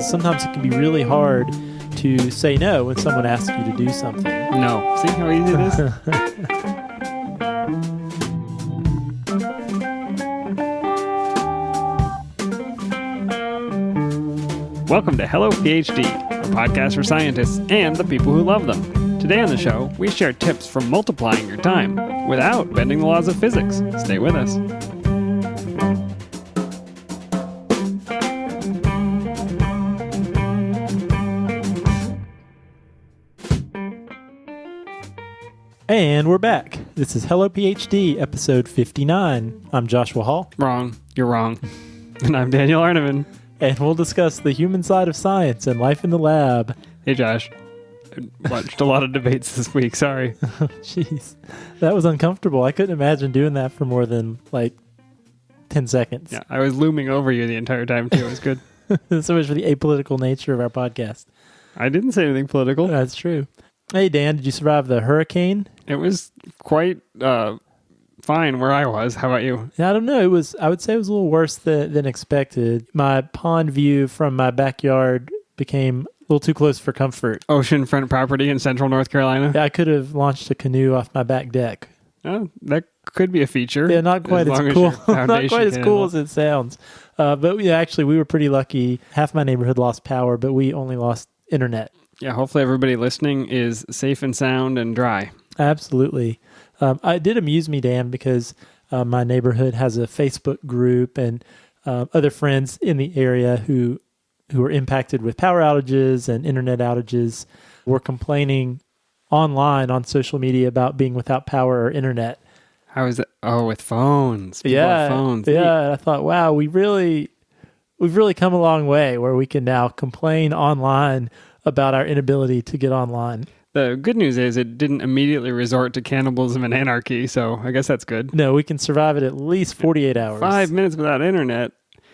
Sometimes it can be really hard to say no when someone asks you to do something. No. See how easy it is? Welcome to Hello PhD, a podcast for scientists and the people who love them. Today on the show, we share tips for multiplying your time without bending the laws of physics. Stay with us. And we're back. This is Hello PhD, episode 59. I'm Joshua Hall. Wrong. You're wrong. And I'm Daniel Arneman. And we'll discuss the human side of science and life in the lab. Hey, Josh. I watched a lot of debates this week. Sorry. Jeez. That was uncomfortable. I couldn't imagine doing that for more than, 10 seconds. Yeah, I was looming over you the entire time, too. It was good. So much for the apolitical nature of our podcast. I didn't say anything political. That's true. Hey, Dan, did you survive the hurricane? It was quite fine where I was. How about you? I don't know. I would say it was a little worse than expected. My pond view from my backyard became a little too close for comfort. Oceanfront property in central North Carolina? Yeah, I could have launched a canoe off my back deck. Oh, that could be a feature. Yeah, not quite as cool. Not quite as cool as it sounds. But actually, we were pretty lucky. Half my neighborhood lost power, but we only lost internet. Yeah, hopefully everybody listening is safe and sound and dry. Absolutely. It did amuse me, Dan, because my neighborhood has a Facebook group and other friends in the area who were impacted with power outages and internet outages were complaining online on social media about being without power or internet. How is it? Oh, with phones. People Yeah, have phones. Yeah. I thought, wow, we've really come a long way where we can now complain online about our inability to get online. The good news is it didn't immediately resort to cannibalism and anarchy, so I guess that's good. No, we can survive it at least 48 hours. 5 minutes without internet.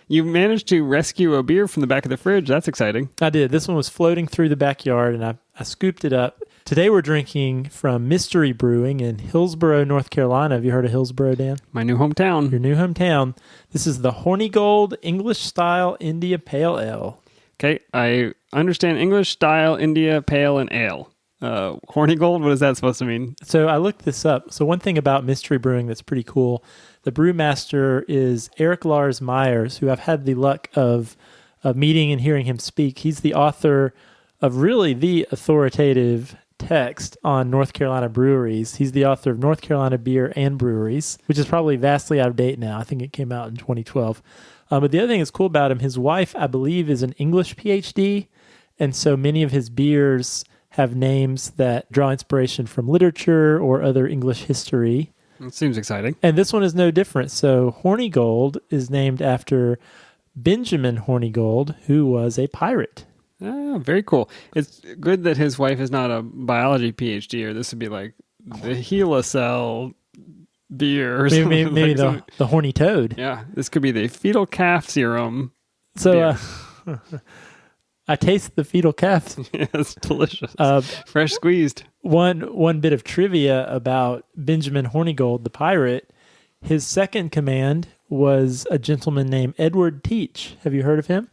You managed to rescue a beer from the back of the fridge. That's exciting. I did. This one was floating through the backyard, and I scooped it up. Today we're drinking from Mystery Brewing in Hillsborough, North Carolina. Have you heard of Hillsborough, Dan? My new hometown. Your new hometown. This is the Horny Gold English Style India Pale Ale. Okay, I understand English style, India, pale, and ale. Horny Gold, what is that supposed to mean? So I looked this up. So one thing about Mystery Brewing that's pretty cool, the brewmaster is Eric Lars Myers, who I've had the luck of meeting and hearing him speak. He's the author of really the authoritative text on North Carolina breweries. He's the author of North Carolina Beer and Breweries, which is probably vastly out of date now. I think it came out in 2012. But the other thing that's cool about him, his wife, I believe, is an English PhD. And so many of his beers have names that draw inspiration from literature or other English history. It seems exciting. And this one is no different. So Horny Gold is named after Benjamin Hornigold, who was a pirate. Ah, very cool. It's good that his wife is not a biology PhD, or this would be like the Helicell beer or something. Maybe the horny toad. Yeah, this could be the fetal calf serum. So I taste the fetal calf. Yeah, it's delicious. Fresh squeezed. One bit of trivia about Benjamin Hornigold, the pirate. His second command was a gentleman named Edward Teach. Have you heard of him?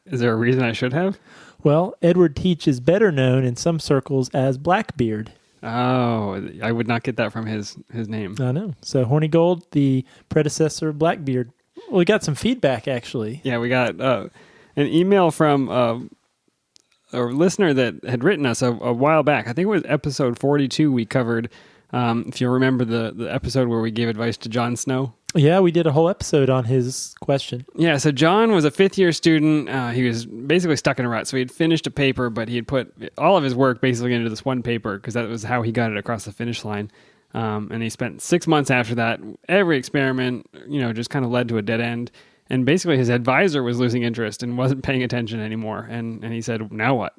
Is there a reason I should have? Well, Edward Teach is better known in some circles as Blackbeard. Oh, I would not get that from his name. I know. So Hornigold, the predecessor of Blackbeard. Well, we got some feedback, actually. Yeah, we got an email from a listener that had written us a while back. I think it was episode 42 we covered. If you remember the episode where we gave advice to Jon Snow. Yeah, we did a whole episode on his question. Yeah, so John was a fifth-year student. He was basically stuck in a rut. So he had finished a paper, but he had put all of his work basically into this one paper because that was how he got it across the finish line. And he spent 6 months after that. Every experiment, just kind of led to a dead end. And basically his advisor was losing interest and wasn't paying attention anymore. And he said, now what?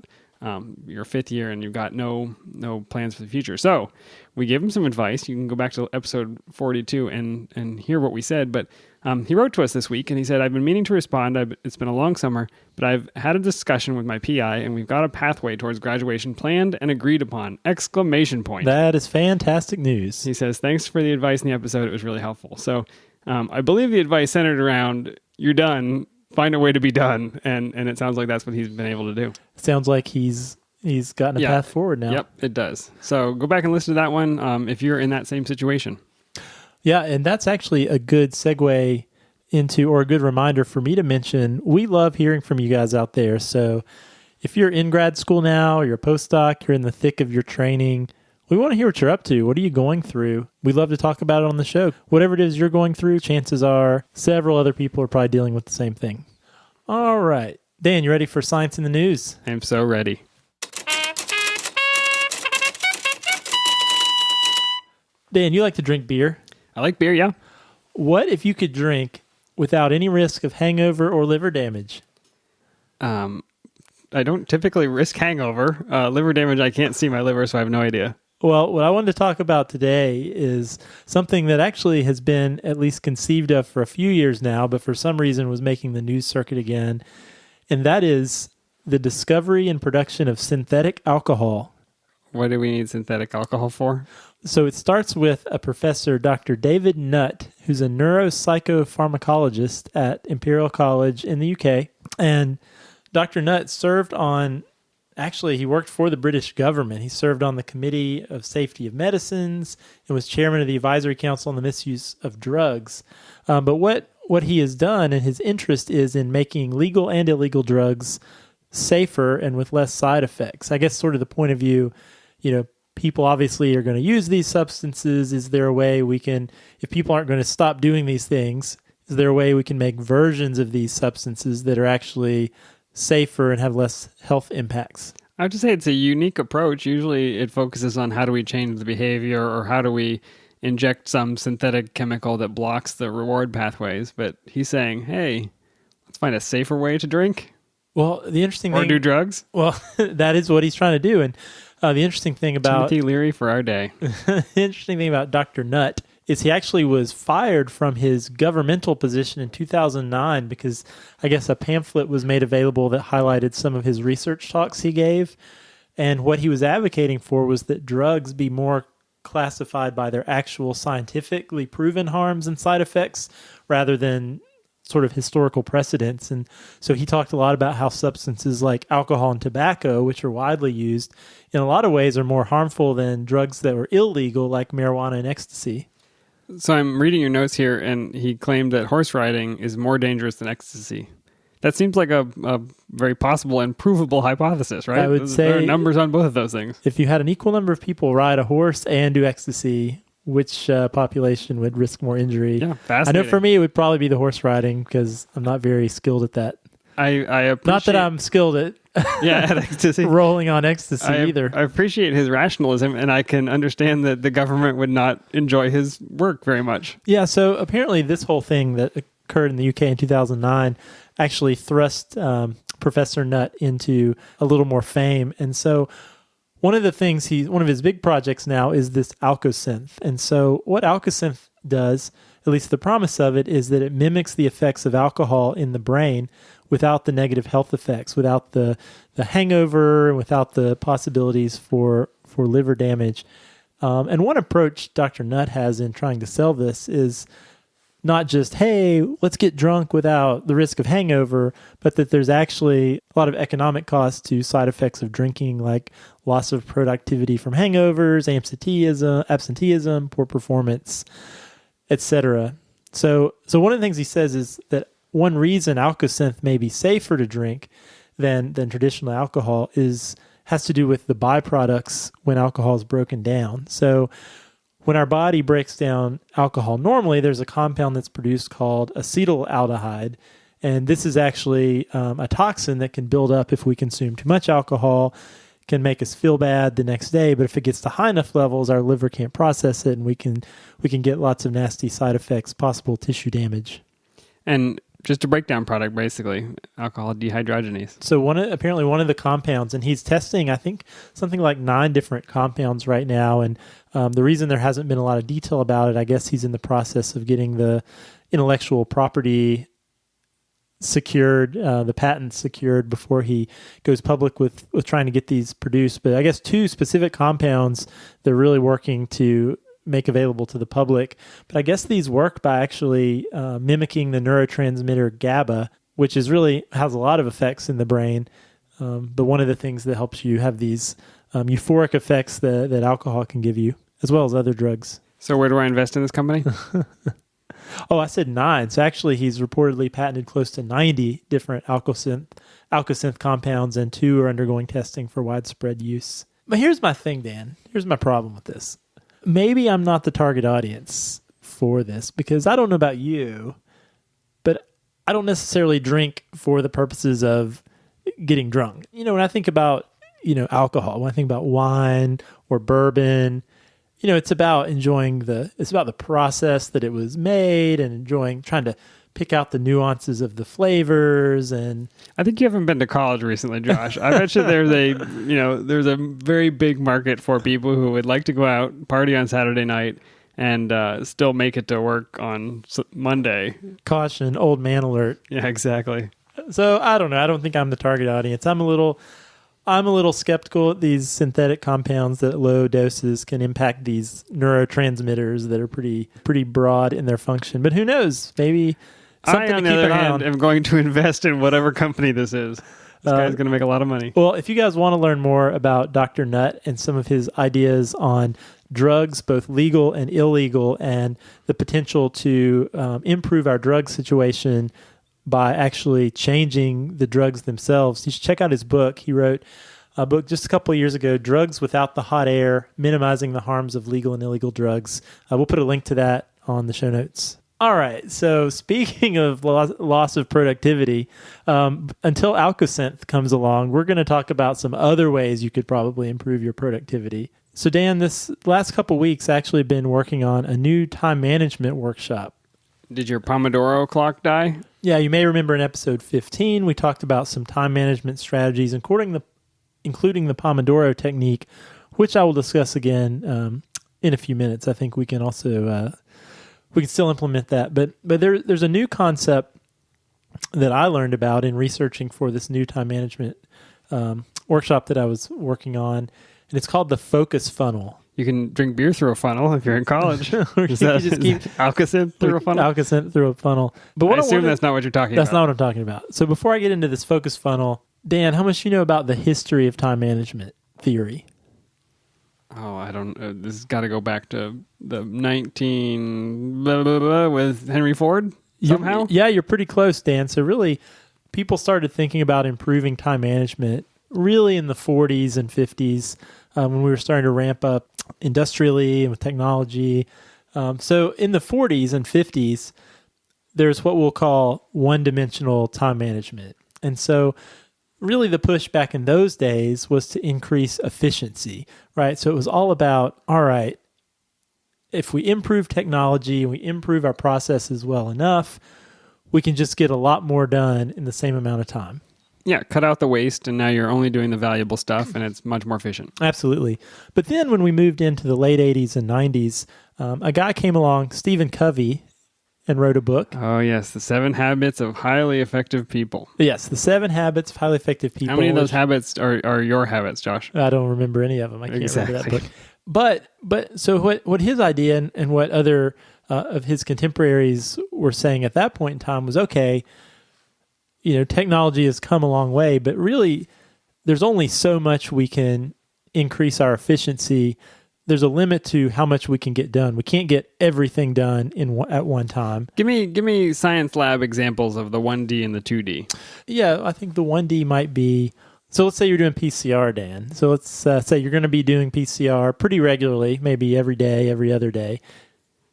You're fifth year and you've got no plans for the future. So we gave him some advice. You can go back to episode 42 and hear what we said. But he wrote to us this week and he said, I've been meaning to respond. It's been a long summer, but I've had a discussion with my PI and we've got a pathway towards graduation planned and agreed upon! Exclamation point. That is fantastic news. He says, thanks for the advice in the episode. It was really helpful. So I believe the advice centered around you're done, find a way to be done, and it sounds like that's what he's been able to do. Sounds like he's gotten a path forward now. Yep, it does. So go back and listen to that one if you're in that same situation. Yeah, and that's actually a good segue into, or a good reminder for me to mention, we love hearing from you guys out there. So if you're in grad school now, you're a postdoc, you're in the thick of your training, we want to hear what you're up to. What are you going through? We love to talk about it on the show. Whatever it is you're going through, chances are several other people are probably dealing with the same thing. All right. Dan, you ready for Science in the News? I'm so ready. Dan, you like to drink beer. I like beer, yeah. What if you could drink without any risk of hangover or liver damage? I don't typically risk hangover. Liver damage, I can't see my liver, so I have no idea. Well, what I wanted to talk about today is something that actually has been at least conceived of for a few years now, but for some reason was making the news circuit again. And that is the discovery and production of synthetic alcohol. What do we need synthetic alcohol for? So it starts with a professor, Dr. David Nutt, who's a neuropsychopharmacologist at Imperial College in the UK. And Dr. Nutt served on, actually, he worked for the British government. He served on the Committee of Safety of Medicines and was chairman of the Advisory Council on the Misuse of Drugs. But what he has done, and his interest is in making legal and illegal drugs safer and with less side effects. I guess sort of the point of view, people obviously are going to use these substances. Is there a way we can, if people aren't going to stop doing these things, is there a way we can make versions of these substances that are actually safer and have less health impacts? I have to say it's a unique approach. Usually it focuses on how do we change the behavior or how do we inject some synthetic chemical that blocks the reward pathways. But he's saying, hey, let's find a safer way to drink. Well, the interesting thing... Or do drugs. Well, that is what he's trying to do. And the interesting thing about... Timothy Leary for our day. The interesting thing about Dr. Nutt is he actually was fired from his governmental position in 2009 because I guess a pamphlet was made available that highlighted some of his research talks he gave. And what he was advocating for was that drugs be more classified by their actual scientifically proven harms and side effects rather than sort of historical precedents. And so he talked a lot about how substances like alcohol and tobacco, which are widely used, in a lot of ways are more harmful than drugs that were illegal like marijuana and ecstasy. So I'm reading your notes here, and he claimed that horse riding is more dangerous than ecstasy. That seems like a very possible and provable hypothesis, right? I would say there are numbers on both of those things. If you had an equal number of people ride a horse and do ecstasy, which population would risk more injury? Yeah, fascinating. I know for me it would probably be the horse riding because I'm not very skilled at that. I appreciate... Not that I'm skilled at at ecstasy. rolling on ecstasy either. I appreciate his rationalism, and I can understand that the government would not enjoy his work very much. Yeah, so apparently this whole thing that occurred in the UK in 2009 actually thrust Professor Nutt into a little more fame. And so one of his big projects now is this Alcosynth. And so what Alcosynth does, at least the promise of it, is that it mimics the effects of alcohol in the brain without the negative health effects, without the hangover, without the possibilities for liver damage. And one approach Dr. Nutt has in trying to sell this is not just, hey, let's get drunk without the risk of hangover, but that there's actually a lot of economic costs to side effects of drinking, like loss of productivity from hangovers, absenteeism, poor performance, etc. So one of the things he says is that one reason Alcosynth may be safer to drink than traditional alcohol has to do with the byproducts when alcohol is broken down. So when our body breaks down alcohol normally, there's a compound that's produced called acetaldehyde. And this is actually a toxin that can build up if we consume too much alcohol, can make us feel bad the next day. But if it gets to high enough levels, our liver can't process it, and we can get lots of nasty side effects, possible tissue damage. And just a breakdown product, basically, alcohol dehydrogenase. So apparently one of the compounds, and he's testing, I think, something like 9 different compounds right now. And the reason there hasn't been a lot of detail about it, I guess he's in the process of getting the intellectual property secured, the patents secured before he goes public with trying to get these produced. But I guess 2 specific compounds they're really working to make available to the public. But I guess these work by actually mimicking the neurotransmitter GABA, which is really has a lot of effects in the brain. But one of the things that helps you have these euphoric effects that alcohol can give you, as well as other drugs. So where do I invest in this company? Oh, I said 9. So actually, he's reportedly patented close to 90 different alkosynth compounds, and 2 are undergoing testing for widespread use. But here's my thing, Dan. Here's my problem with this. Maybe I'm not the target audience for this, because I don't know about you, but I don't necessarily drink for the purposes of getting drunk. When I think about, alcohol, when I think about wine or bourbon, it's about it's about the process that it was made and trying to pick out the nuances of the flavors. And I think you haven't been to college recently, Josh. I bet you there's a very big market for people who would like to go out, party on Saturday night, and still make it to work on Monday. Caution, old man alert. Yeah, exactly. So I don't know. I don't think I'm the target audience. I'm a little skeptical at these synthetic compounds that at low doses can impact these neurotransmitters that are pretty broad in their function. But who knows? Maybe something I, on to the keep other an eye hand, on. am going to invest in whatever company this is. This guy's going to make a lot of money. Well, if you guys want to learn more about Dr. Nutt and some of his ideas on drugs, both legal and illegal, and the potential to improve our drug situation by actually changing the drugs themselves, you should check out his book. He wrote a book just a couple of years ago, Drugs Without the Hot Air, Minimizing the Harms of Legal and Illegal Drugs. We'll put a link to that on the show notes. All right, so speaking of loss of productivity, until Alkosynth comes along, we're going to talk about some other ways you could probably improve your productivity. So Dan, this last couple of weeks, I've actually been working on a new time management workshop. Did your Pomodoro clock die? Yeah, you may remember in episode 15, we talked about some time management strategies, including the Pomodoro technique, which I will discuss again in a few minutes. I think we can also we can still implement that. But there's a new concept that I learned about in researching for this new time management workshop that I was working on, and it's called the focus funnel. You can drink beer through a funnel if you're in college. Is that just keep Alkosynth through a funnel? Alkosynth through a funnel. But I assume that's not what you're talking about. That's not what I'm talking about. So before I get into this focus funnel, Dan, how much do you know about the history of time management theory? Oh, I don't know. This has got to go back to the 19 blah, blah, blah, with Henry Ford somehow? You're pretty close, Dan. So really, people started thinking about improving time management really in the 40s and 50s when we were starting to ramp up industrially and with technology. So in the 40s and 50s, there's what we'll call one-dimensional time management. And so really the push back in those days was to increase efficiency, right? So it was all about, all right, if we improve technology and we improve our processes well enough, we can just get a lot more done in the same amount of time. Yeah, cut out the waste, and now you're only doing the valuable stuff, and it's much more efficient. Absolutely. But then when we moved into the late 80s and 90s, a guy came along, Stephen Covey, and wrote a book. Oh, yes, The 7 Habits of Highly Effective People. Yes, The 7 Habits of Highly Effective People. How many of those habits are your habits, Josh? I don't remember any of them. I can't remember that book. But so what his idea and what other of his contemporaries were saying at that point in time was, okay, technology has come a long way, but really there's only so much we can increase our efficiency. There's a limit to how much we can get done. We can't get everything done at one time. Give me science lab examples of the 1D and the 2D. Yeah, I think the 1D might be, so let's say you're doing PCR, Dan. So let's say you're going to be doing PCR pretty regularly, maybe every day, every other day.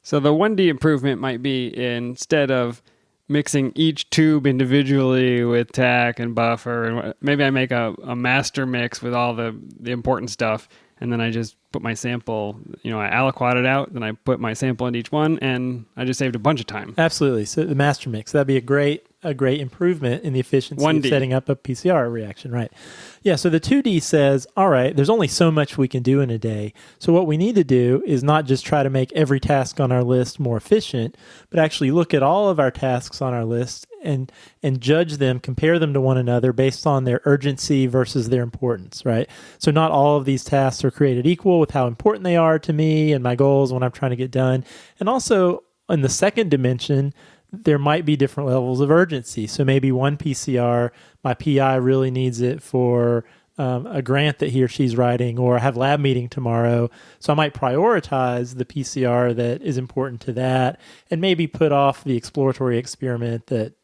So the 1D improvement might be instead of mixing each tube individually with tack and buffer, and maybe I make a master mix with all the important stuff, and then I just put my sample, I aliquot it out, then I put my sample in each one, and I just saved a bunch of time. Absolutely. So the master mix, that'd be a great a great improvement in the efficiency 1D. of setting up a PCR reaction, right? Yeah, so the 2D says, all right, there's only so much we can do in a day. So what we need to do is not just try to make every task on our list more efficient, but actually look at all of our tasks on our list and judge them, compare them to one another based on their urgency versus their importance, right? So not all of these tasks are created equal with how important they are to me and my goals when I'm trying to get done. And also in the second dimension, there might be different levels of urgency. So maybe one PCR, my PI really needs it for a grant that he or she's writing, or I have lab meeting tomorrow. So I might prioritize the PCR that is important to that and maybe put off the exploratory experiment that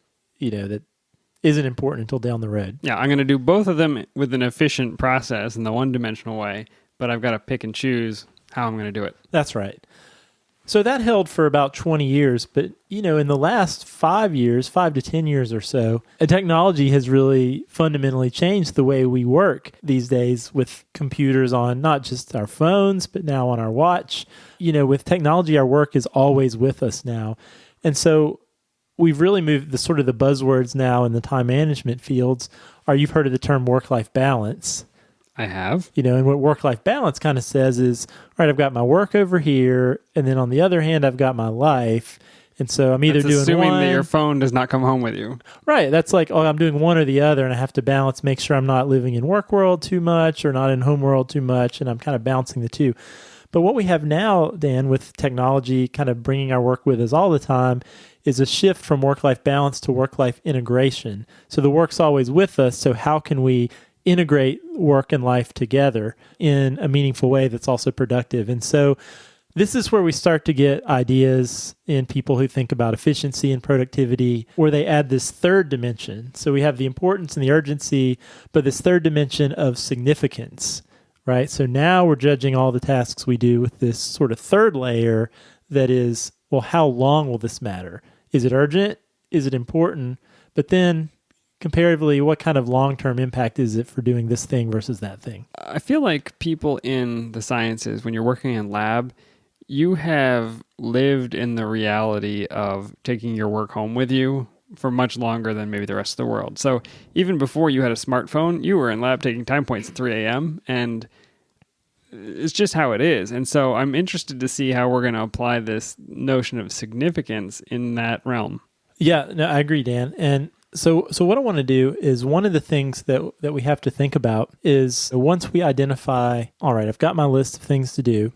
isn't important until down the road. Yeah, I'm going to do both of them with an efficient process in the one-dimensional way, but I've got to pick and choose how I'm going to do it. That's right. So that held for about 20 years, but in the last 5 to 10 years or so, technology has really fundamentally changed the way we work these days with computers on not just our phones, but now on our watch. With technology, our work is always with us now. And so we've really moved the buzzwords now in the time management fields are, you've heard of the term work-life balance. I have. And what work-life balance kind of says is, all right, I've got my work over here, and then on the other hand, I've got my life. And so I'm either doing assuming one. That your phone does not come home with you. Right. That's like, I'm doing one or the other, and I have to balance, make sure I'm not living in work world too much or not in home world too much, and I'm kind of balancing the two. But what we have now, Dan, with technology kind of bringing our work with us all the time, is a shift from work-life balance to work-life integration. So the work's always with us, so how can we integrate work and life together in a meaningful way that's also productive? And so this is where we start to get ideas in people who think about efficiency and productivity, where they add this third dimension. So we have the importance and the urgency, but this third dimension of significance, right? So now we're judging all the tasks we do with this sort of third layer that is, well, how long will this matter? Is it urgent? Is it important? But then comparatively, what kind of long-term impact is it for doing this thing versus that thing? I feel like people in the sciences, when you're working in lab, you have lived in the reality of taking your work home with you for much longer than maybe the rest of the world. So even before you had a smartphone, you were in lab taking time points at 3 a.m., and it's just how it is. And so I'm interested to see how we're going to apply this notion of significance in that realm. Yeah, no, I agree, Dan. And So what I want to do is, one of the things that we have to think about is, once we identify, all right, I've got my list of things to do,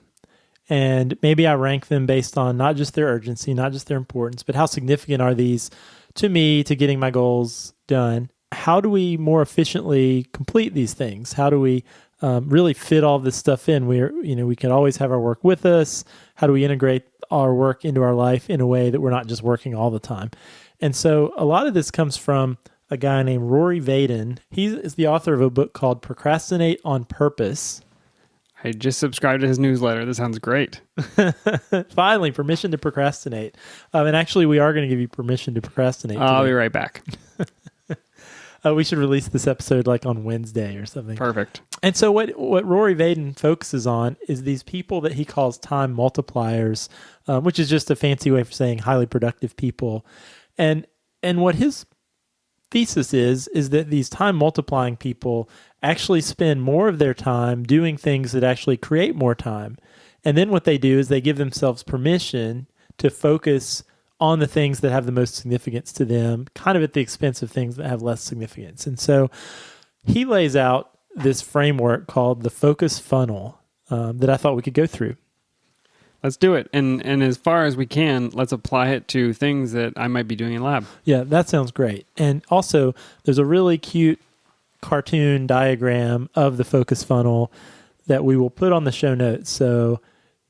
and maybe I rank them based on not just their urgency, not just their importance, but how significant are these to me, to getting my goals done? How do we more efficiently complete these things? How do we really fit all this stuff in? We can always have our work with us. How do we integrate our work into our life in a way that we're not just working all the time? And so a lot of this comes from a guy named Rory Vaden. He is the author of a book called Procrastinate on Purpose. I just subscribed to his newsletter. This sounds great. Finally, permission to procrastinate. And actually, we are going to give you permission to procrastinate today. I'll be right back. We should release this episode like on Wednesday or something. Perfect. And so what Rory Vaden focuses on is these people that he calls time multipliers, which is just a fancy way for saying highly productive people. And what his thesis is that these time multiplying people actually spend more of their time doing things that actually create more time. And then what they do is they give themselves permission to focus on the things that have the most significance to them, kind of at the expense of things that have less significance. And so he lays out this framework called the focus funnel that I thought we could go through. Let's do it. And as far as we can, let's apply it to things that I might be doing in lab. Yeah, that sounds great. And also, there's a really cute cartoon diagram of the focus funnel that we will put on the show notes. So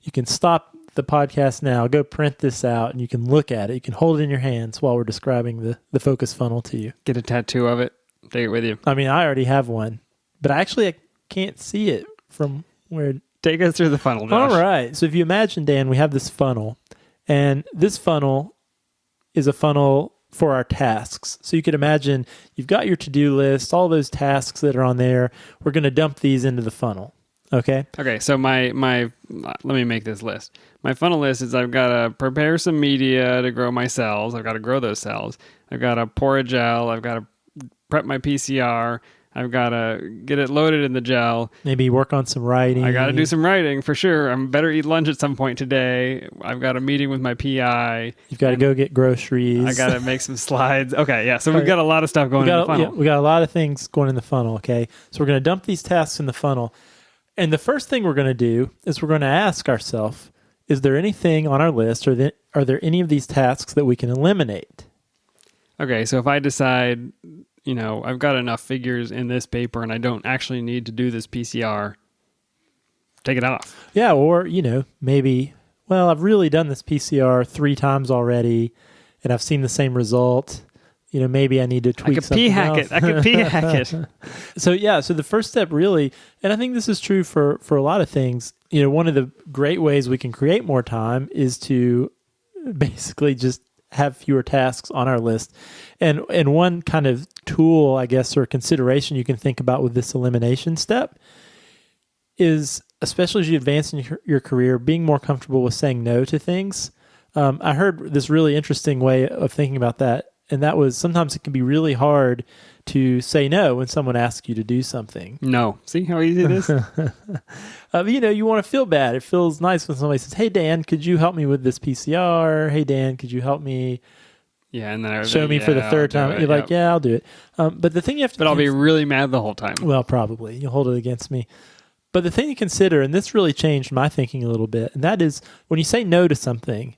you can stop the podcast now, go print this out, and you can look at it. You can hold it in your hands while we're describing the focus funnel to you. Get a tattoo of it. Take it with you. I mean, I already have one, but I can't see it from where... Take us through the funnel, Josh. All right. So if you imagine, Dan, we have this funnel, and this funnel is a funnel for our tasks. So you could imagine you've got your to-do list, all those tasks that are on there. We're going to dump these into the funnel. Okay. Okay, so my let me make this list. My funnel list is I've got to prepare some media to grow my cells. I've got to grow those cells. I've got to pour a gel. I've got to prep my PCR. I've got to get it loaded in the gel. Maybe work on some writing. I got to do some writing for sure. I better eat lunch at some point today. I've got a meeting with my PI. You've got to go get groceries. I got to make some slides. Okay, yeah. So we've got a lot of stuff going in the funnel. Yeah, we got a lot of things going in the funnel. Okay, so we're going to dump these tasks in the funnel, and the first thing we're going to do is we're going to ask ourselves: is there anything on our list, or are there any of these tasks that we can eliminate? Okay, so if I decide, I've got enough figures in this paper and I don't actually need to do this PCR, take it off. Yeah, or, maybe, well, I've really done this PCR 3 times already and I've seen the same result. Maybe I need to tweak something else. I could p-hack it. So the first step really, and I think this is true for a lot of things, one of the great ways we can create more time is to basically just have fewer tasks on our list. And one kind of tool, I guess, or consideration you can think about with this elimination step is, especially as you advance in your career, being more comfortable with saying no to things. I heard this really interesting way of thinking about that, and that was sometimes it can be really hard to say no when someone asks you to do something. No. See how easy it is? You want to feel bad. It feels nice when somebody says, "Hey, Dan, could you help me with this PCR? Hey, Dan, could you help me and then show me for the third time?" You're like, "Yeah, I'll do it." But the thing you have to... But I'll be really mad the whole time. Well, probably. You'll hold it against me. But the thing to consider, and this really changed my thinking a little bit, and that is when you say no to something,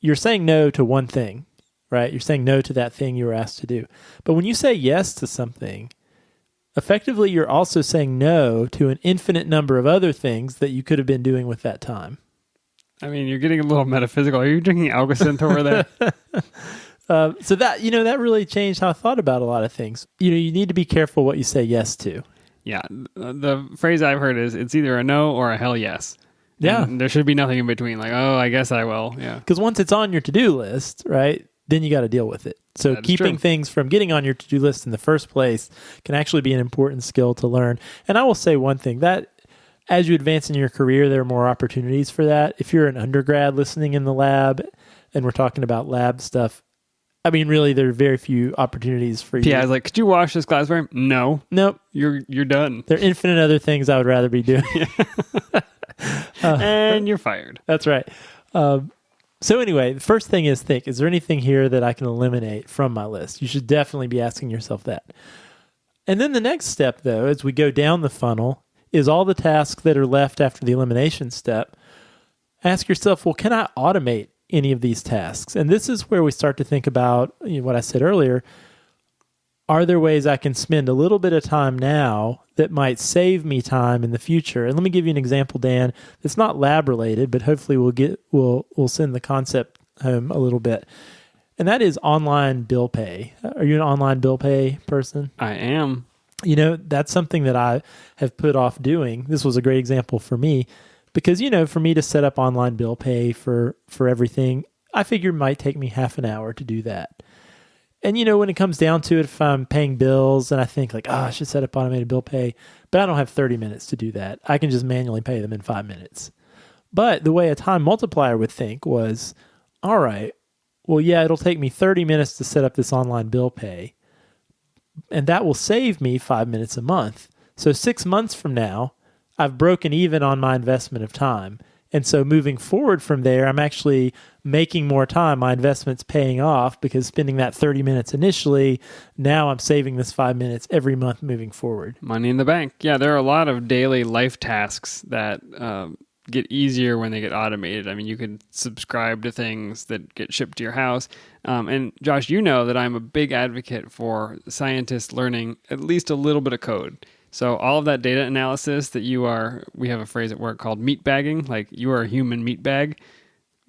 you're saying no to one thing, right? You're saying no to that thing you were asked to do. But when you say yes to something, effectively you're also saying no to an infinite number of other things that you could have been doing with that time. I mean, you're getting a little metaphysical. Are you drinking Alka-Synth over there? So that, that really changed how I thought about a lot of things. You need to be careful what you say yes to. Yeah. The phrase I've heard is it's either a no or a hell yes. Yeah. And there should be nothing in between. Like, oh, I guess I will. Yeah. Because once it's on your to-do list, right, then you got to deal with it. So That's keeping true. things from getting on your to-do list in the first place can actually be an important skill to learn. And I will say one thing, that as you advance in your career, there are more opportunities for that. If you're an undergrad listening in the lab and we're talking about lab stuff, I mean, really, there are very few opportunities for you. Yeah, I was like, could you wash this glassware? No. Nope. You're done. There are infinite other things I would rather be doing. And you're fired. That's right. So anyway, the first thing is think, is there anything here that I can eliminate from my list? You should definitely be asking yourself that. And then the next step, though, as we go down the funnel, is all the tasks that are left after the elimination step. Ask yourself, well, can I automate any of these tasks? And this is where we start to think about what I said earlier. Are there ways I can spend a little bit of time now that might save me time in the future? And let me give you an example, Dan. It's not lab related, but hopefully we'll send the concept home a little bit. And that is online bill pay. Are you an online bill pay person? I am. That's something that I have put off doing. This was a great example for me because, for me to set up online bill pay for everything, I figure it might take me half an hour to do that. And, when it comes down to it, if I'm paying bills and I think like, I should set up automated bill pay, but I don't have 30 minutes to do that. I can just manually pay them in 5 minutes. But the way a time multiplier would think was, all right, well, yeah, it'll take me 30 minutes to set up this online bill pay, and that will save me 5 minutes a month. So 6 months from now, I've broken even on my investment of time. And so moving forward from there, I'm actually making more time. My investment's paying off because spending that 30 minutes initially, now I'm saving this 5 minutes every month moving forward. Money in the bank. Yeah, there are a lot of daily life tasks that get easier when they get automated. I mean, you could subscribe to things that get shipped to your house. And Josh, you know that I'm a big advocate for scientists learning at least a little bit of code. So all of that data analysis that we have a phrase at work called meat bagging, like you are a human meat bag,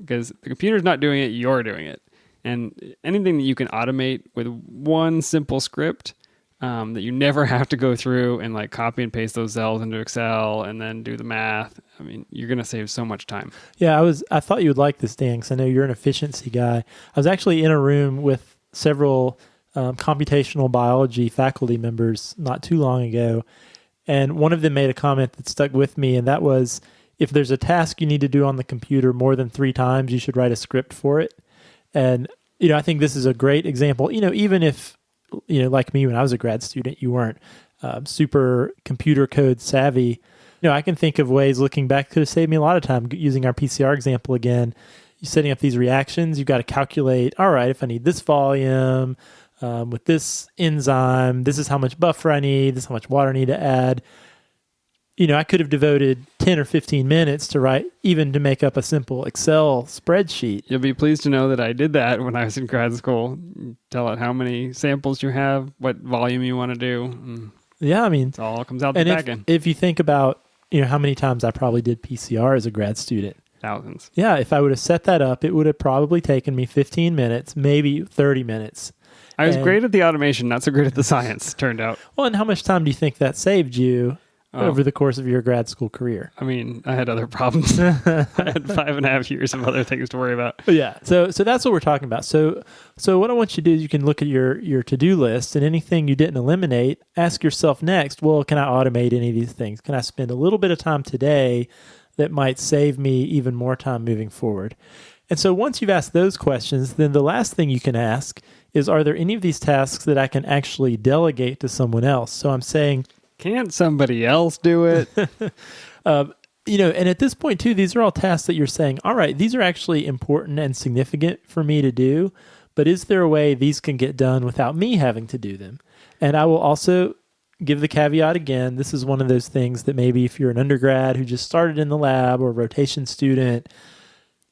because the computer's not doing it, you're doing it. And anything that you can automate with one simple script that you never have to go through and like copy and paste those cells into Excel and then do the math. I mean, you're going to save so much time. Yeah, I thought you would like this, Dan, because I know you're an efficiency guy. I was actually in a room with several computational biology faculty members not too long ago, And one of them made a comment that stuck with me, and that was, if there's a task you need to do on the computer more than 3 times, you should write a script for it. And, I think this is a great example. Even if, like me when I was a grad student, you weren't super computer code savvy. I can think of ways looking back could have saved me a lot of time. Using our PCR example again, you're setting up these reactions. You've got to calculate, all right, if I need this volume with this enzyme, this is how much buffer I need, this is how much water I need to add. I could have devoted 10 or 15 minutes to write, even to make up a simple Excel spreadsheet. You'll be pleased to know that I did that when I was in grad school. Tell it how many samples you have, what volume you want to do. Yeah, I mean, it all comes out the back end. If you think about, how many times I probably did PCR as a grad student. Thousands. Yeah, if I would have set that up, it would have probably taken me 15 minutes, maybe 30 minutes. I was great at the automation, not so great at the science, turned out. Well, and how much time do you think that saved you over the course of your grad school career? I mean, I had other problems. I had 5.5 years of other things to worry about. Yeah. So that's what we're talking about. So what I want you to do is you can look at your to-do list, and anything you didn't eliminate, ask yourself next, well, can I automate any of these things? Can I spend a little bit of time today that might save me even more time moving forward? And so once you've asked those questions, then the last thing you can ask is, are there any of these tasks that I can actually delegate to someone else? So I'm saying, can't somebody else do it? And at this point too, these are all tasks that you're saying, all right, these are actually important and significant for me to do, but is there a way these can get done without me having to do them? And I will also give the caveat again, this is one of those things that maybe if you're an undergrad who just started in the lab or a rotation student,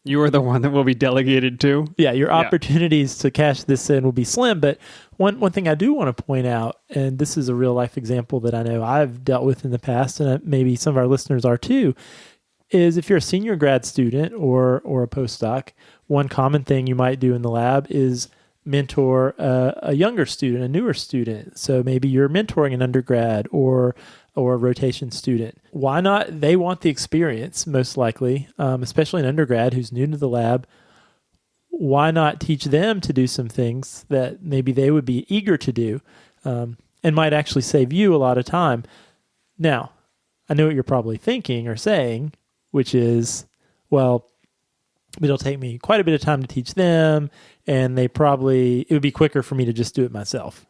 you are the one that will be delegated to. Yeah, your opportunities to cash this in will be slim. But one thing I do want to point out, and this is a real life example that I know I've dealt with in the past, and maybe some of our listeners are too, is if you're a senior grad student or a postdoc, one common thing you might do in the lab is mentor a younger student, a newer student. So maybe you're mentoring an undergrad or a rotation student. Why not? They want the experience, most likely, especially an undergrad who's new to the lab. Why not teach them to do some things that maybe they would be eager to do and might actually save you a lot of time? Now, I know what you're probably thinking or saying, which is, well, it'll take me quite a bit of time to teach them, and it would be quicker for me to just do it myself.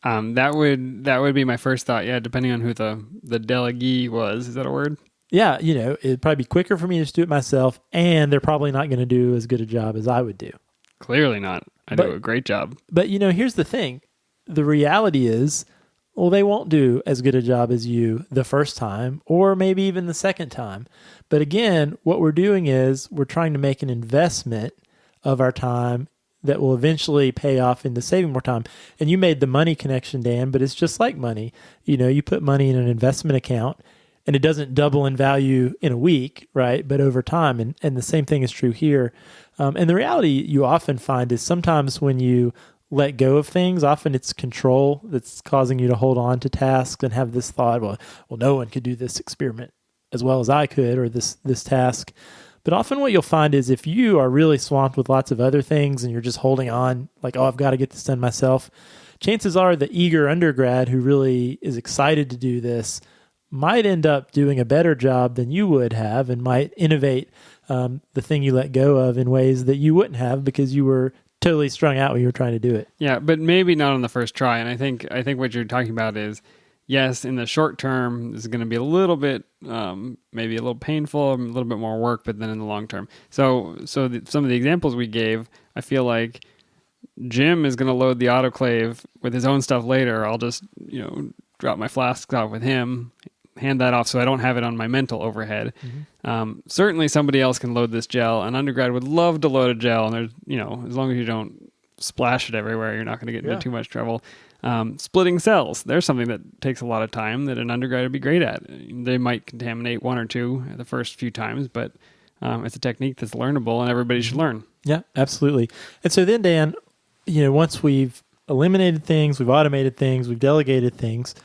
That would be my first thought. Yeah, depending on who the delegee was. Is that a word? Yeah, it'd probably be quicker for me to just do it myself, and they're probably not going to do as good a job as I would do. Clearly not. I do a great job. But here's the thing. The reality is, well, they won't do as good a job as you the first time, or maybe even the second time. But again, what we're doing is we're trying to make an investment of our time that will eventually pay off into saving more time. And you made the money connection, Dan, but it's just like money. You put money in an investment account and it doesn't double in value in a week, right? But over time. And the same thing is true here. And the reality you often find is sometimes when you let go of things, often it's control that's causing you to hold on to tasks and have this thought, well, no one could do this experiment as well as I could, or this task. But often what you'll find is if you are really swamped with lots of other things and you're just holding on, like, oh, I've got to get this done myself, chances are the eager undergrad who really is excited to do this might end up doing a better job than you would have and might innovate the thing you let go of in ways that you wouldn't have because you were totally strung out when you were trying to do it. Yeah, but maybe not on the first try. And I think what you're talking about is, yes, in the short term, this is going to be a little bit, maybe a little painful, a little bit more work, but then in the long term. So some of the examples we gave, I feel like Jim is going to load the autoclave with his own stuff later. I'll just, drop my flasks off with him, hand that off so I don't have it on my mental overhead. Mm-hmm. Certainly somebody else can load this gel. An undergrad would love to load a gel, and there's, as long as you don't splash it everywhere, you're not going to get into too much trouble. Splitting cells, there's something that takes a lot of time that an undergrad would be great at. They might contaminate one or two the first few times, but it's a technique that's learnable and everybody should learn. Yeah, absolutely. And so then, Dan, once we've eliminated things, we've automated things, we've delegated things,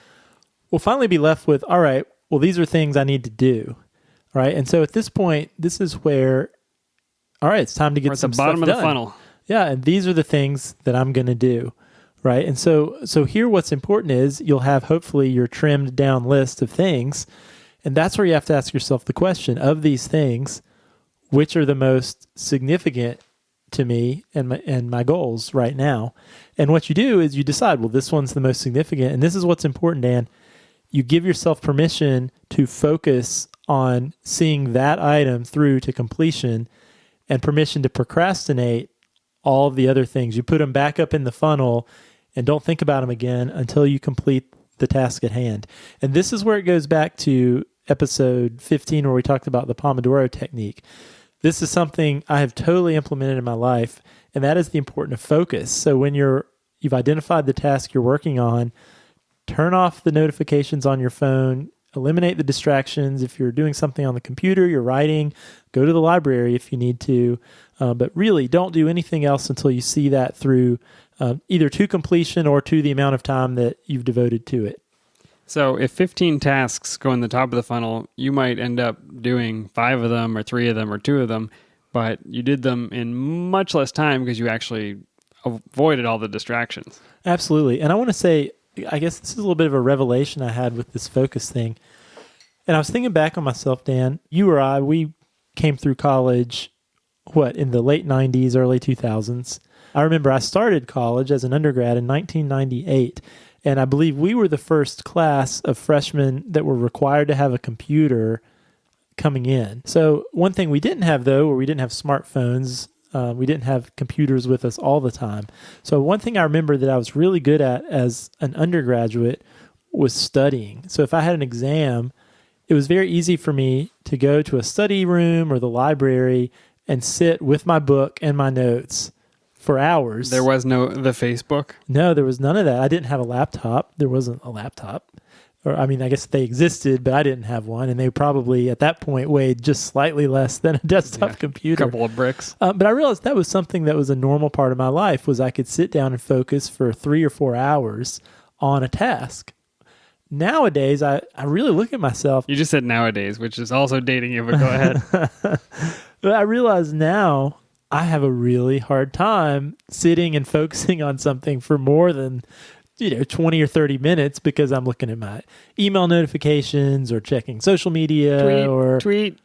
we'll finally be left with, all right, well, these are things I need to do, right? And so at this point, this is where, all right, it's time to get some stuff done. We're at the bottom of the funnel. Yeah, and these are the things that I'm going to do. right? And so here what's important is you'll have hopefully your trimmed down list of things, and that's where you have to ask yourself the question of these things, which are the most significant to me and my goals right now. And what you do is you decide, well, this one's the most significant, and this is what's important, Dan. You give yourself permission to focus on seeing that item through to completion and permission to procrastinate all of the other things. You put them back up in the funnel and don't think about them again until you complete the task at hand. And this is where it goes back to episode 15 where we talked about the Pomodoro technique. This is something I have totally implemented in my life, and that is the importance of focus. So when you've identified the task you're working on, turn off the notifications on your phone, eliminate the distractions. If you're doing something on the computer, you're writing, go to the library if you need to, but really don't do anything else until you see that through either to completion or to the amount of time that you've devoted to it. So if 15 tasks go in the top of the funnel, you might end up doing 5 of them or 3 of them or 2 of them, but you did them in much less time because you actually avoided all the distractions. Absolutely. And I want to say, I guess this is a little bit of a revelation I had with this focus thing. And I was thinking back on myself, Dan. You or I, we came through college, in the late 90s, early 2000s. I remember I started college as an undergrad in 1998. And I believe we were the first class of freshmen that were required to have a computer coming in. So one thing we didn't have, though, or we didn't have smartphones, we didn't have computers with us all the time. So one thing I remember that I was really good at as an undergraduate was studying. So if I had an exam, it was very easy for me to go to a study room or the library and sit with my book and my notes for hours. There was the Facebook? No, there was none of that. I didn't have a laptop. There wasn't a laptop. Or, I mean, I guess they existed, but I didn't have one. And they probably, at that point, weighed just slightly less than a desktop computer. A couple of bricks. But I realized that was something that was a normal part of my life, was I could sit down and focus for 3 or 4 hours on a task. Nowadays, I really look at myself. You just said nowadays, which is also dating you, but go ahead. But I realize now I have a really hard time sitting and focusing on something for more than 20 or 30 minutes because I'm looking at my email notifications or checking social media tweet.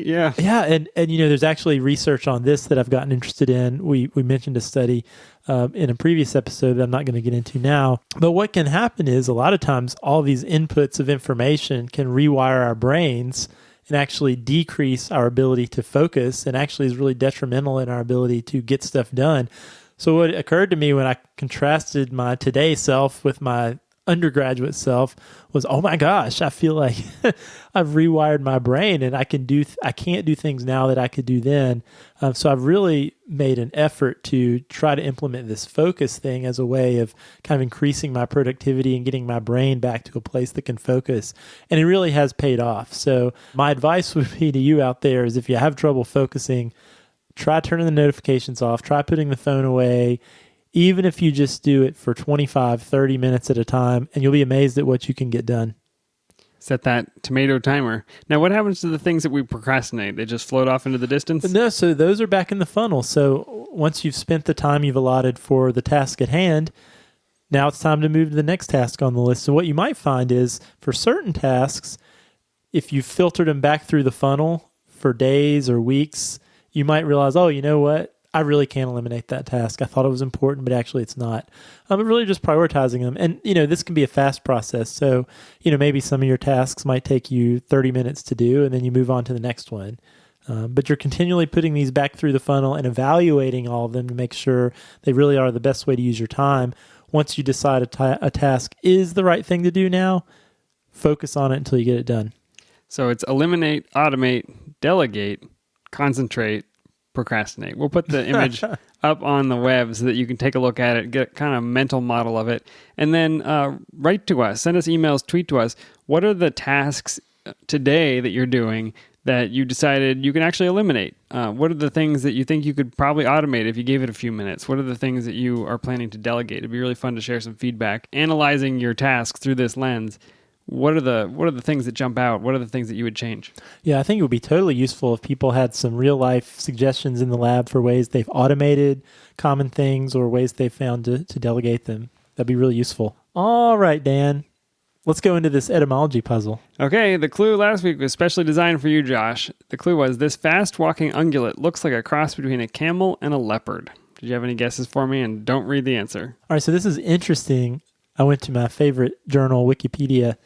Yeah. Yeah. And there's actually research on this that I've gotten interested in. We mentioned a study in a previous episode that I'm not going to get into now. But what can happen is a lot of times all these inputs of information can rewire our brains and actually decrease our ability to focus, and actually is really detrimental in our ability to get stuff done. So what occurred to me when I contrasted my today self with my undergraduate self was, oh my gosh, I feel like I've rewired my brain and I can't do things now that I could do then. So I've really made an effort to try to implement this focus thing as a way of kind of increasing my productivity and getting my brain back to a place that can focus. And it really has paid off. So my advice would be to you out there is, if you have trouble focusing, try turning the notifications off, try putting the phone away, even if you just do it for 25, 30 minutes at a time, and you'll be amazed at what you can get done. Set that tomato timer. Now, what happens to the things that we procrastinate? They just float off into the distance? No, so those are back in the funnel. So once you've spent the time you've allotted for the task at hand, now it's time to move to the next task on the list. So what you might find is, for certain tasks, if you've filtered them back through the funnel for days or weeks, you might realize, oh, you know what? I really can't eliminate that task. I thought it was important, but actually it's not. I'm really just prioritizing them. And, this can be a fast process. So, maybe some of your tasks might take you 30 minutes to do, and then you move on to the next one. But you're continually putting these back through the funnel and evaluating all of them to make sure they really are the best way to use your time. Once you decide a task is the right thing to do now, focus on it until you get it done. So it's eliminate, automate, delegate, concentrate, procrastinate. We'll put the image up on the web so that you can take a look at it, get a kind of mental model of it, and then write to us, send us emails, tweet to us. What are the tasks today that you're doing that you decided you can actually eliminate? What are the things that you think you could probably automate if you gave it a few minutes? What are the things that you are planning to delegate? It'd be really fun to share some feedback. Analyzing your tasks through this lens, what are the things that jump out? What are the things that you would change? Yeah, I think it would be totally useful if people had some real life suggestions in the lab for ways they've automated common things or ways they've found to delegate them. That'd be really useful. All right, Dan. Let's go into this etymology puzzle. Okay, the clue last week was specially designed for you, Josh. The clue was, this fast-walking ungulate looks like a cross between a camel and a leopard. Did you have any guesses for me? And don't read the answer. All right, so this is interesting. I went to my favorite journal, Wikipedia.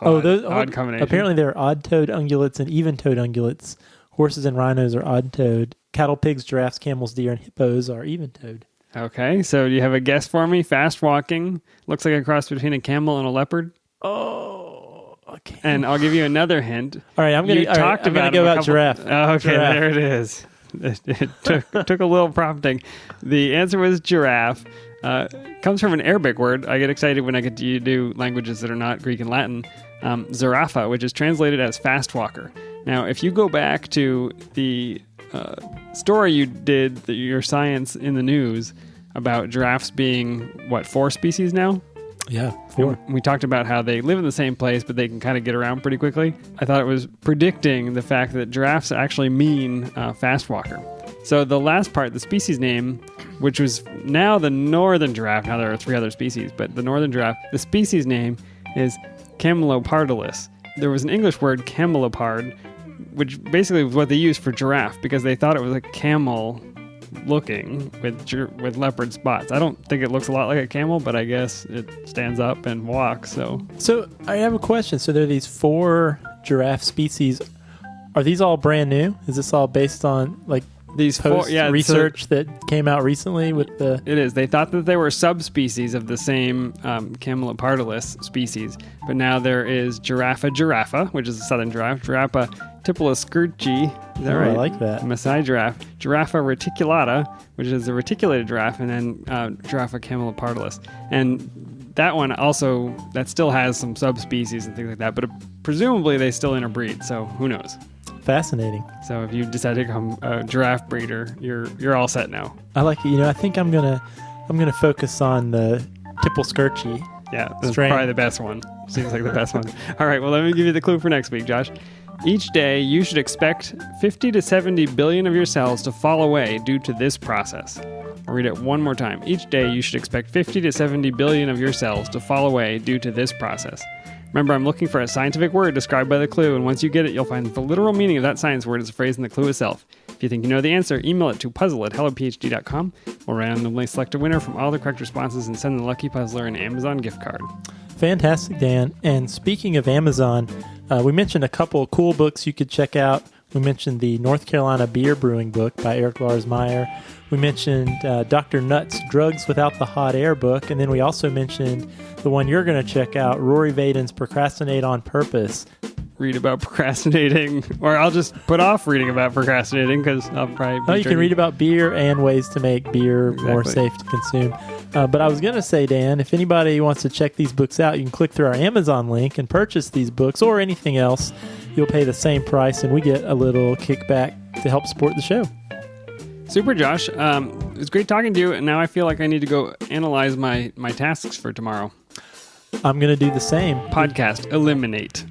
Odd combination. Apparently there are odd-toed ungulates and even-toed ungulates. Horses and rhinos are odd-toed. Cattle, pigs, giraffes, camels, deer, and hippos are even-toed. Okay, so do you have a guess for me? Fast-walking, looks like a cross between a camel and a leopard. Oh, okay. And I'll give you another hint. All right, I'm going to go out giraffe. Oh, okay, giraffe. There it is. It took a little prompting. The answer was giraffe. Comes from an Arabic word. I get excited when I get to do languages that are not Greek and Latin. Zarafa, which is translated as fast walker. Now, if you go back to the story you did, your science in the news about giraffes being, 4 species now? Yeah, 4. We talked about how they live in the same place, but they can kind of get around pretty quickly. I thought it was predicting the fact that giraffes actually mean fast walker. So the last part, the species name, which was now the northern giraffe, now there are 3 other species, but the northern giraffe, the species name is Camelopardalus. There was an English word, camelopard, which basically was what they used for giraffe because they thought it was a camel looking with leopard spots. I don't think it looks a lot like a camel, but I guess it stands up and walks. So I have a question. So there are these 4 giraffe species. Are these all brand new? Is this all based on these research that came out recently with the... It is. They thought that they were subspecies of the same Camelopardalus species, but now there is Giraffa, which is a southern giraffe, Giraffa tipuloscurci, is that right? I like that. Maasai giraffe, Giraffa reticulata, which is a reticulated giraffe, and then Giraffa camelopardalis. And that one also, that still has some subspecies and things like that, but presumably they still interbreed, so who knows? Fascinating. So if you decide to become a giraffe breeder, you're all set now. I like it. I think I'm gonna focus on the tipuloscurci. Yeah, that's probably the best one. Seems like the best one. All right, well, let me give you the clue for next week, Josh. Each day, you should expect 50 to 70 billion of your cells to fall away due to this process. I'll read it one more time. Each day, you should expect 50 to 70 billion of your cells to fall away due to this process. Remember, I'm looking for a scientific word described by the clue, and once you get it, you'll find the literal meaning of that science word as a phrase in the clue itself. If you think you know the answer, email it to puzzle@hellophd.com. We'll randomly select a winner from all the correct responses and send the lucky puzzler an Amazon gift card. Fantastic, Dan. And speaking of Amazon, we mentioned a couple of cool books you could check out. We mentioned the North Carolina beer brewing book by Eric Lars Meyer. We mentioned Dr. Nutt's Drugs Without the Hot Air book. And then we also mentioned the one you're going to check out, Rory Vaden's Procrastinate on Purpose. Read about procrastinating, or I'll just put off reading about procrastinating because I'll probably you can read about beer and ways to make beer more safe to consume. But I was going to say, Dan, if anybody wants to check these books out, you can click through our Amazon link and purchase these books or anything else. You'll pay the same price, and we get a little kickback to help support the show. Super, Josh. It was great talking to you, and now I feel like I need to go analyze my tasks for tomorrow. I'm going to do the same. Podcast, eliminate.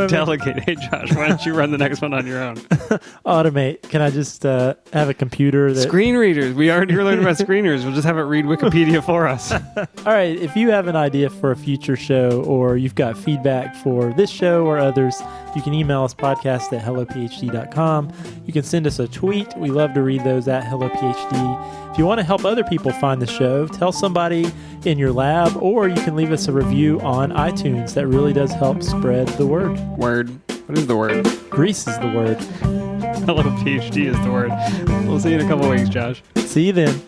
Delegate. Hey, Josh, why don't you run the next one on your own? Automate. Can I just have a computer that... Screen readers. We already learned about screen readers. We'll just have it read Wikipedia for us. All right. If you have an idea for a future show or you've got feedback for this show or others, you can email us podcast@hellophd.com. You can send us a tweet. We love to read those at hellophd. If you want to help other people find the show, tell somebody in your lab, or you can leave us a review on iTunes. That really does help spread the word. Word. What is the word? Grease is the word. Hello, PhD is the word. We'll see you in a couple weeks, Josh. See you then.